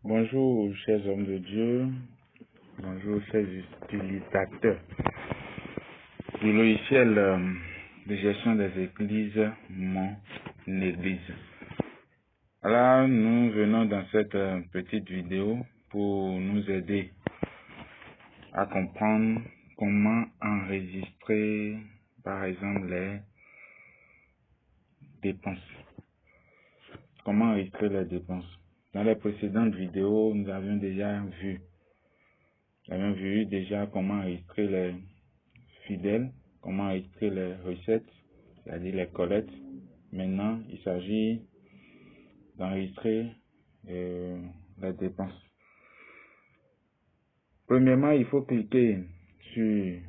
Bonjour, chers hommes de Dieu. Bonjour, chers utilisateurs du logiciel de gestion des églises, mon église. Alors, nous venons dans cette petite vidéo pour nous aider à comprendre comment enregistrer, par exemple, les dépenses. Comment enregistrer les dépenses. Dans les précédentes vidéos, nous avions déjà vu comment enregistrer les fidèles, comment enregistrer les recettes, c'est-à-dire les collectes. Maintenant, il s'agit d'enregistrer les dépenses. Premièrement, il faut cliquer sur,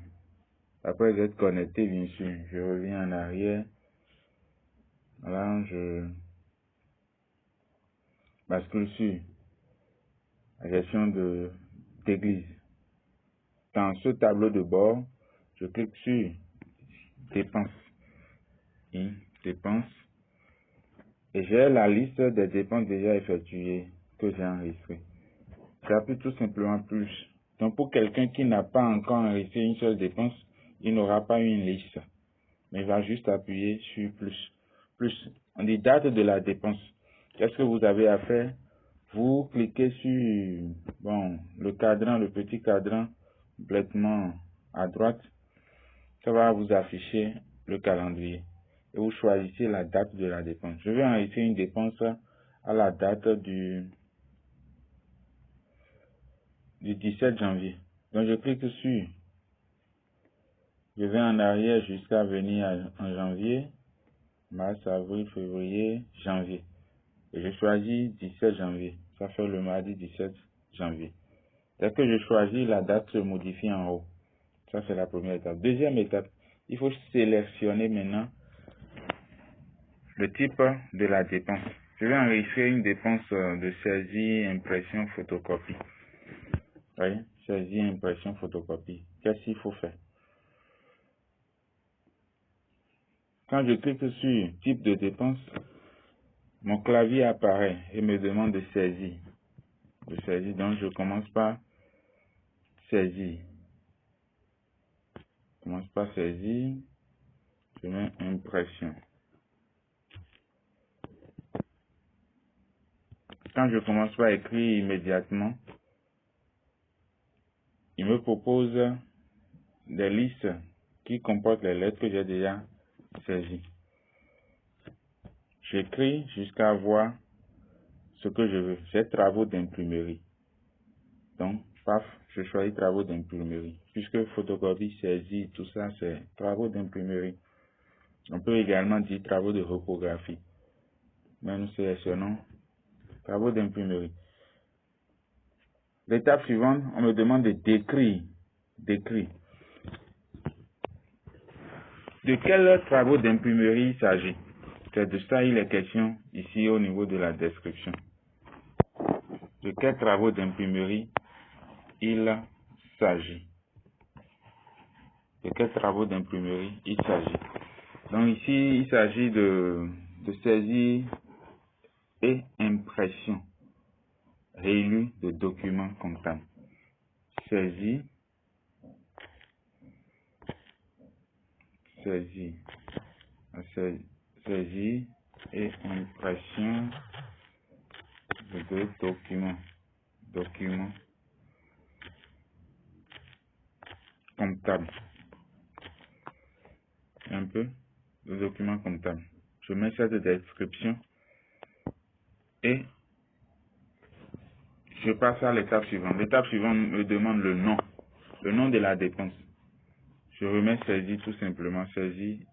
après être connecté, bien sûr, je reviens en arrière. Voilà, je bascule sur la gestion d'église. Dans ce tableau de bord, je clique sur dépenses. Dépenses. Et j'ai la liste des dépenses déjà effectuées que j'ai enregistrées. J'appuie tout simplement plus. Donc pour quelqu'un qui n'a pas encore enregistré une seule dépense, il n'aura pas une liste. Mais il va juste appuyer sur plus. Plus. On dit date de la dépense. Qu'est-ce que vous avez à faire? Vous cliquez sur le cadran, le petit cadran complètement à droite. Ça va vous afficher le calendrier. Et vous choisissez la date de la dépense. Je vais enregistrer une dépense à la date du 17 janvier. Donc je clique sur, je vais en arrière jusqu'à venir en janvier, mars, avril, février, janvier. Et je choisis 17 janvier. Ça fait le mardi 17 janvier. Dès que je choisis, la date se modifie en haut. Ça c'est la première étape. Deuxième étape, il faut sélectionner maintenant le type de la dépense. Je vais enregistrer une dépense de saisie, impression, photocopie. Oui, saisie, impression, photocopie. Qu'est-ce qu'il faut faire? Quand je clique sur type de dépense, mon clavier apparaît et me demande de saisir. Donc je commence par saisir. Je mets impression. Quand je commence par écrire immédiatement, il me propose des listes qui comportent les lettres que j'ai déjà saisies. J'écris jusqu'à voir ce que je veux. J'ai travaux d'imprimerie. Donc, paf, je choisis travaux d'imprimerie. Puisque photocopie, saisie, tout ça, c'est travaux d'imprimerie. On peut également dire travaux de reprographie. Mais nous sélectionnons travaux d'imprimerie. L'étape suivante, on me demande de décrire. De quels travaux d'imprimerie il s'agit? C'est de ça il est question ici au niveau de la description. De quels travaux d'imprimerie il s'agit? Donc ici, il s'agit de saisie et impression réélue de documents comptables. Saisie et impression de documents comptables. Un peu de documents comptables. Je mets cette description et je passe à l'étape suivante. L'étape suivante me demande le nom de la dépense. Je remets saisie tout simplement, saisie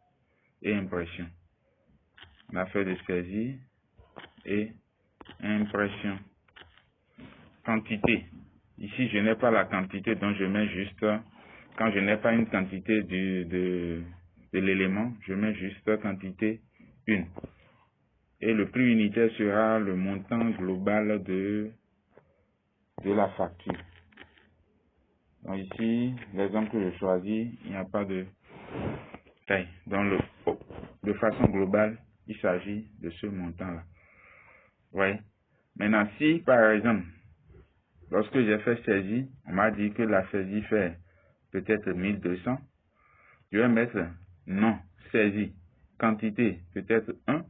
et impression. L'affaire de saisie et impression. Quantité. Ici, je n'ai pas la quantité, donc je mets juste, quand je n'ai pas une quantité de l'élément, je mets juste quantité 1. Et le prix unitaire sera le montant global de la facture. Donc ici, l'exemple que je choisis, il n'y a pas de taille. Donc de façon globale, il s'agit de ce montant-là. Ouais. Maintenant, si par exemple, Lorsque j'ai fait saisie, on m'a dit que la saisie fait peut-être 1200. Je vais mettre nom, saisie, quantité, peut-être 1,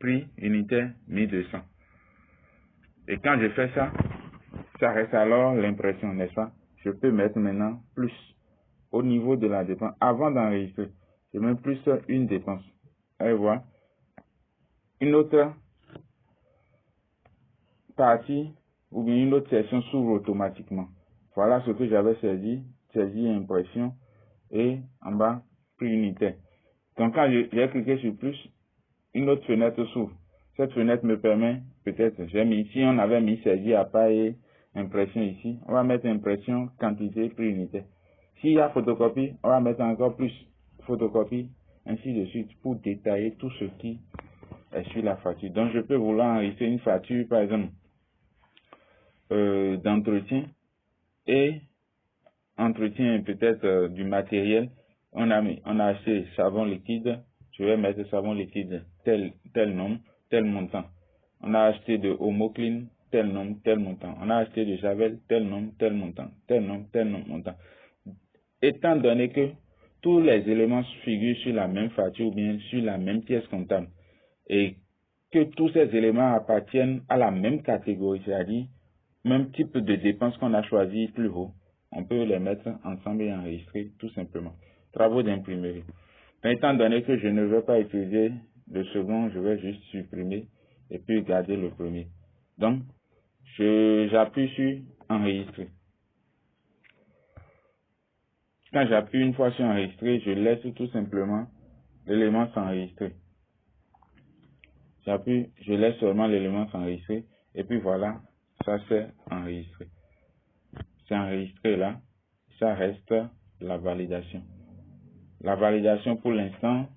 prix unitaire 1200. Et quand je fais ça, ça reste alors l'impression, n'est-ce pas? Je peux mettre maintenant plus au niveau de la dépense. Avant d'enregistrer, je mets plus une dépense. Allez voir. Une autre partie ou bien une autre section s'ouvre automatiquement. Voilà ce que j'avais saisi et impression, et en bas, prix unitaire. Donc quand j'ai cliqué sur plus, une autre fenêtre s'ouvre. Cette fenêtre me permet, peut-être, j'ai mis ici, on avait mis saisi à part et impression ici. On va mettre impression, quantité, prix unitaire. S'il y a photocopie, on va mettre encore plus photocopie, ainsi de suite, pour détailler tout ce qui est sur la facture. Donc je peux vouloir enregistrer une facture, par exemple, d'entretien, et entretien peut-être du matériel. On a acheté savon liquide, je vais mettre savon liquide tel nombre, tel montant. On a acheté de Homo Clean, tel nombre, tel montant. On a acheté de Javel, tel nombre, tel montant, tel nombre, tel montant. Étant donné que tous les éléments figurent sur la même facture ou bien sur la même pièce comptable et que tous ces éléments appartiennent à la même catégorie, c'est-à-dire même type de dépenses qu'on a choisi plus haut, on peut les mettre ensemble et enregistrer tout simplement. Travaux d'imprimerie. Étant donné que je ne veux pas utiliser le second, je vais juste supprimer et puis garder le premier. Donc, j'appuie sur enregistrer. Quand j'appuie une fois sur enregistrer, je laisse tout simplement l'élément s'enregistrer. J'appuie, je laisse seulement l'élément s'enregistrer et puis voilà, ça c'est enregistré. C'est enregistré là, ça reste la validation. La validation pour l'instant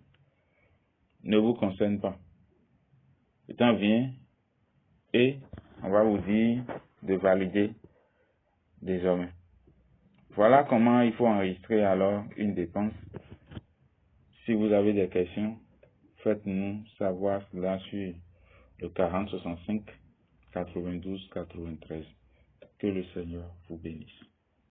ne vous concerne pas. Le temps vient et on va vous dire de valider désormais. Voilà comment il faut enregistrer alors une dépense. Si vous avez des questions, faites-nous savoir là sur le 40 65 92 93. Que le Seigneur vous bénisse.